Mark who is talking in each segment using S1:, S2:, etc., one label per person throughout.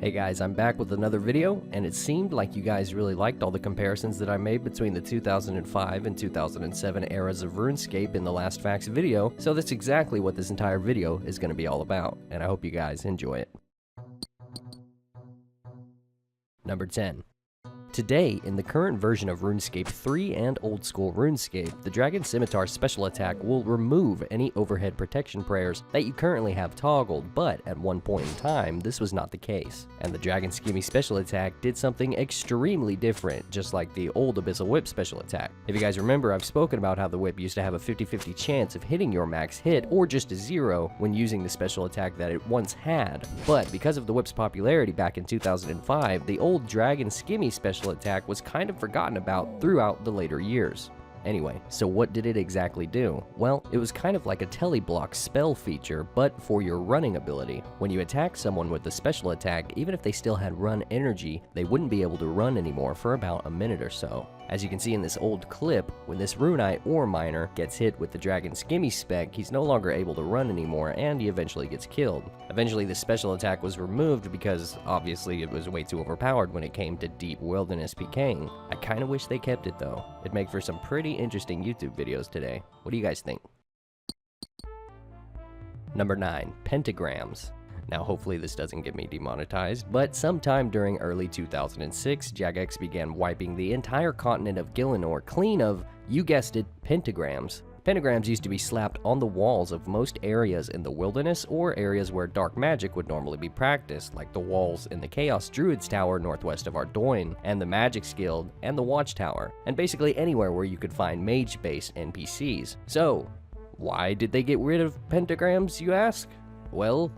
S1: Hey guys, I'm back with another video, and it seemed like you guys really liked all the comparisons that I made between the 2005 and 2007 eras of RuneScape in the last facts video, so that's exactly what this entire video is going to be all about, and I hope you guys enjoy it. Number 10. Today, in the current version of RuneScape 3 and old school RuneScape, the Dragon Scimitar special attack will remove any overhead protection prayers that you currently have toggled, but at one point in time, this was not the case. And the Dragon Skimmy special attack did something extremely different, just like the old Abyssal Whip special attack. If you guys remember, I've spoken about how the whip used to have a 50-50 chance of hitting your max hit, or just a 0 when using the special attack that it once had. But because of the whip's popularity back in 2005, the old Dragon Skimmy special attack was kind of forgotten about throughout the later years. Anyway, so what did it exactly do? Well, it was kind of like a teleblock spell feature, but for your running ability. When you attack someone with the special attack, even if they still had run energy, they wouldn't be able to run anymore for about a minute or so. As you can see in this old clip, when this Runite ore miner gets hit with the Dragon Skimmy spec, he's no longer able to run anymore, and he eventually gets killed. Eventually, the special attack was removed because, obviously, it was way too overpowered when it came to deep wilderness PKing. I kinda wish they kept it though. It'd make for some pretty interesting YouTube videos today. What do you guys think? Number 9. Pentagrams. Now, hopefully this doesn't get me demonetized, but sometime during early 2006, Jagex began wiping the entire continent of Gielinor clean of, you guessed it, pentagrams. Pentagrams used to be slapped on the walls of most areas in the wilderness or areas where dark magic would normally be practiced, like the walls in the Chaos Druids Tower northwest of Ardoin, and the Magic's Guild, and the Watchtower, and basically anywhere where you could find mage-based NPCs. So, why did they get rid of pentagrams, you ask? Well,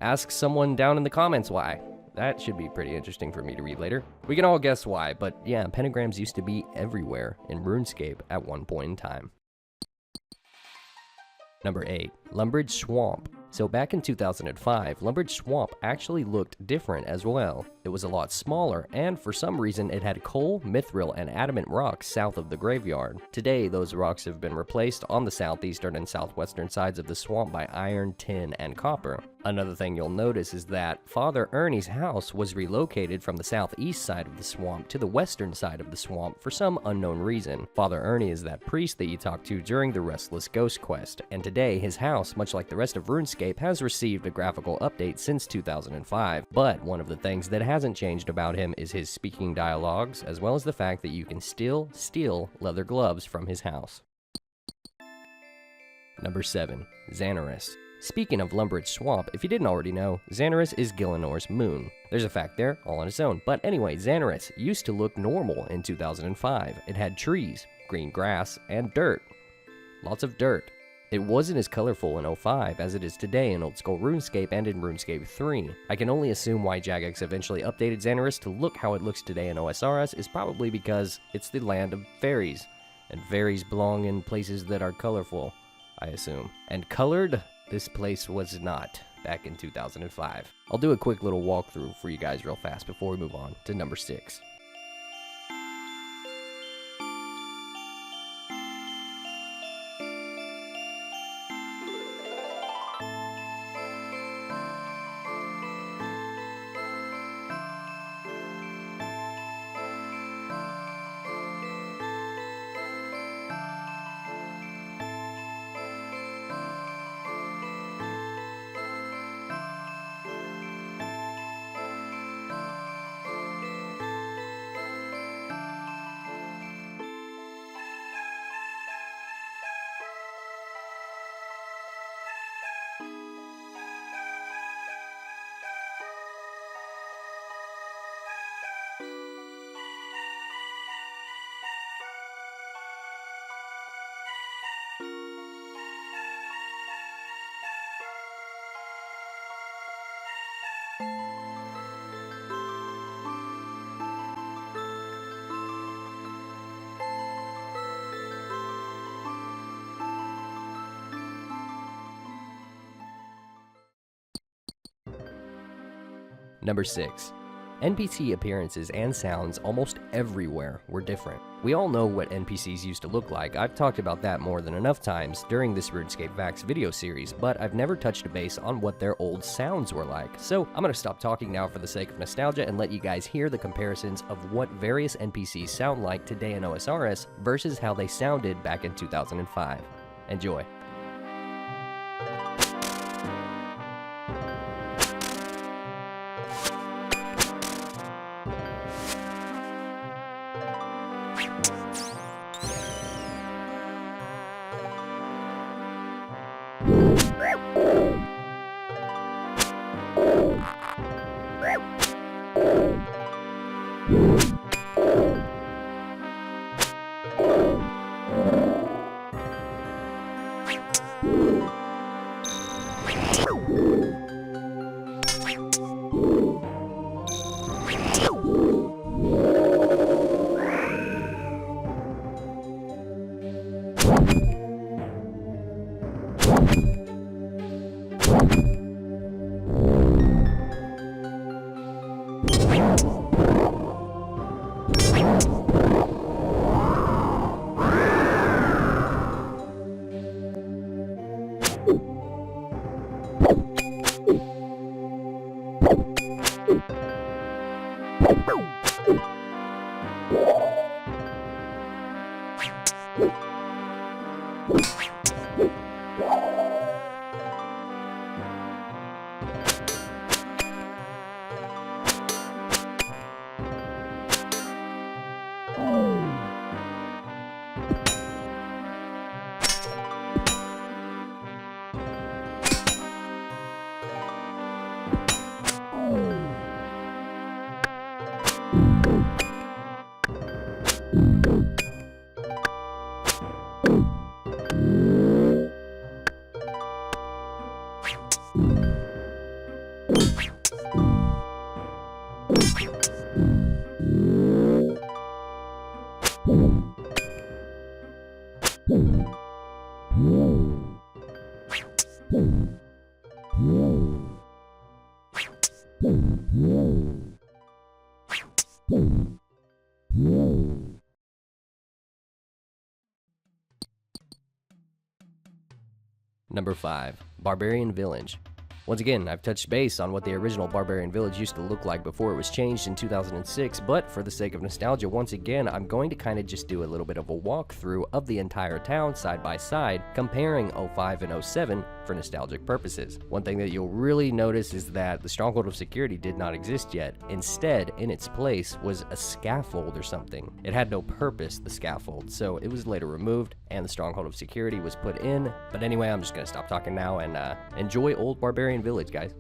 S1: ask someone down in the comments why. That should be pretty interesting for me to read later. We can all guess why, but yeah, pentagrams used to be everywhere in RuneScape at one point in time. Number 8. Lumbridge Swamp. So back in 2005, Lumbridge Swamp actually looked different as well. It was a lot smaller, and for some reason it had coal, mithril, and adamant rocks south of the graveyard. Today, those rocks have been replaced on the southeastern and southwestern sides of the swamp by iron, tin, and copper. Another thing you'll notice is that Father Ernie's house was relocated from the southeast side of the swamp to the western side of the swamp for some unknown reason. Father Ernie is that priest that you talk to during the Restless Ghost quest, and today his house, much like the rest of RuneScape, has received a graphical update since 2005, but one of the things that hasn't changed about him is his speaking dialogues, as well as the fact that you can still steal leather gloves from his house. Number 7. Xanaris. Speaking of Lumbridge Swamp, if you didn't already know, Xanaris is Gielinor's moon. There's a fact there, all on its own. But anyway, Xanaris used to look normal in 2005. It had trees, green grass, and dirt. Lots of dirt. It wasn't as colorful in 05 as it is today in Old School RuneScape and in RuneScape 3. I can only assume why Jagex eventually updated Xanaris to look how it looks today in OSRS is probably because it's the land of fairies, and fairies belong in places that are colorful, I assume. And colored? This place was not back in 2005. I'll do a quick little walkthrough for you guys real fast before we move on to number 6. Number 6. NPC appearances and sounds almost everywhere were different. We all know what NPCs used to look like. I've talked about that more than enough times during this RuneScape Vax video series, but I've never touched a base on what their old sounds were like. So I'm gonna stop talking now for the sake of nostalgia and let you guys hear the comparisons of what various NPCs sound like today in OSRS versus how they sounded back in 2005. Enjoy. Number 5. Barbarian Village. Once again, I've touched base on what the original Barbarian Village used to look like before it was changed in 2006, but for the sake of nostalgia, once again, I'm going to kind of just do a little bit of a walkthrough of the entire town side by side, comparing 05 and 07 for nostalgic purposes. One thing that you'll really notice is that the Stronghold of Security did not exist yet. Instead, in its place was a scaffold or something. It had no purpose, the scaffold, so it was later removed, and the Stronghold of Security was put in. But anyway, I'm just going to stop talking now and enjoy old Barbarian Village, guys.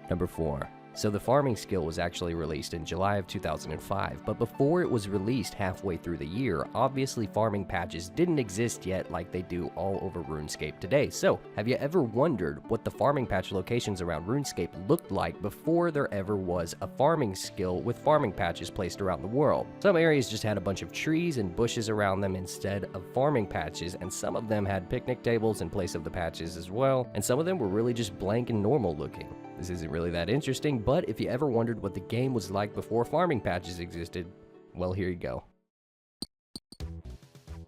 S1: Number 4. So the farming skill was actually released in July of 2005, but before it was released halfway through the year, obviously farming patches didn't exist yet like they do all over RuneScape today. So, have you ever wondered what the farming patch locations around RuneScape looked like before there ever was a farming skill with farming patches placed around the world? Some areas just had a bunch of trees and bushes around them instead of farming patches, and some of them had picnic tables in place of the patches as well, and some of them were really just blank and normal looking. This isn't really that interesting, but if you ever wondered what the game was like before farming patches existed, well, here you go.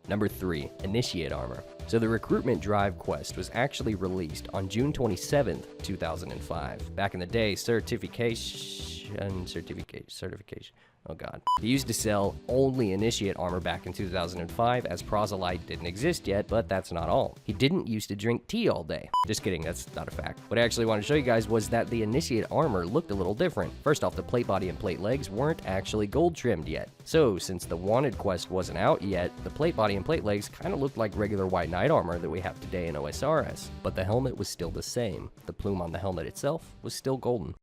S1: Number 3. Initiate Armor. So the Recruitment Drive quest was actually released on June 27th, 2005. Back in the day, certification... and certification. Oh god. He used to sell only Initiate armor back in 2005, as Proselyte didn't exist yet, but that's not all. He didn't used to drink tea all day. Just kidding, that's not a fact. What I actually wanted to show you guys was that the Initiate armor looked a little different. First off, the plate body and plate legs weren't actually gold trimmed yet. So, since the Wanted quest wasn't out yet, the plate body and plate legs kind of looked like regular white knight armor that we have today in OSRS. But the helmet was still the same. The plume on the helmet itself was still golden.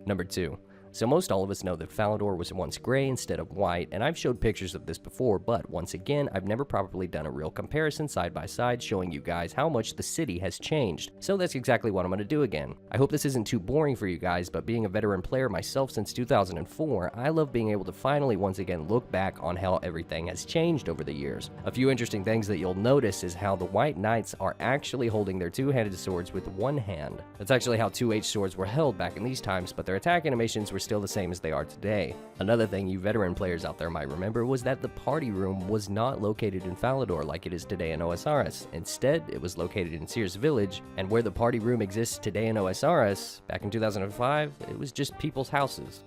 S1: Number 2. So most all of us know that Falador was once gray instead of white, and I've showed pictures of this before, but once again, I've never properly done a real comparison side by side showing you guys how much the city has changed. So that's exactly what I'm going to do again. I hope this isn't too boring for you guys, but being a veteran player myself since 2004, I love being able to finally once again look back on how everything has changed over the years. A few interesting things that you'll notice is how the White Knights are actually holding their two-handed swords with one hand. That's actually how 2H swords were held back in these times, but their attack animations were still the same as they are today. Another thing you veteran players out there might remember was that the party room was not located in Falador like it is today in OSRS. Instead, it was located in Sears Village, and where the party room exists today in OSRS, back in 2005, it was just people's houses.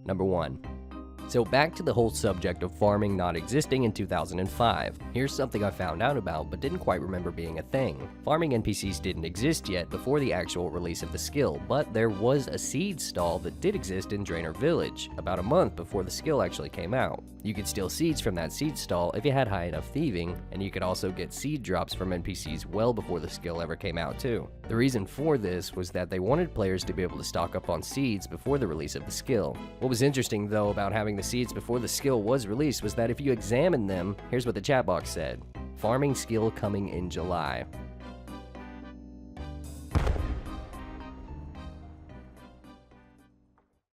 S1: Number 1. So back to the whole subject of farming not existing in 2005. Here's something I found out about but didn't quite remember being a thing. Farming NPCs didn't exist yet before the actual release of the skill, but there was a seed stall that did exist in Draenor Village, about a month before the skill actually came out. You could steal seeds from that seed stall if you had high enough thieving, and you could also get seed drops from NPCs well before the skill ever came out too. The reason for this was that they wanted players to be able to stock up on seeds before the release of the skill. What was interesting though about having the seeds before the skill was released was that if you examine them, here's what the chat box said: farming skill coming in July.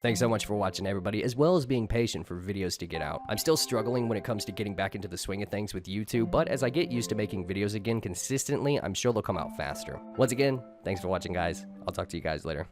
S1: Thanks so much for watching, everybody, as well as being patient for videos to get out. I'm still struggling when it comes to getting back into the swing of things with YouTube, but as I get used to making videos again consistently, I'm sure they'll come out faster. Once again, thanks for watching, guys. I'll talk to you guys later.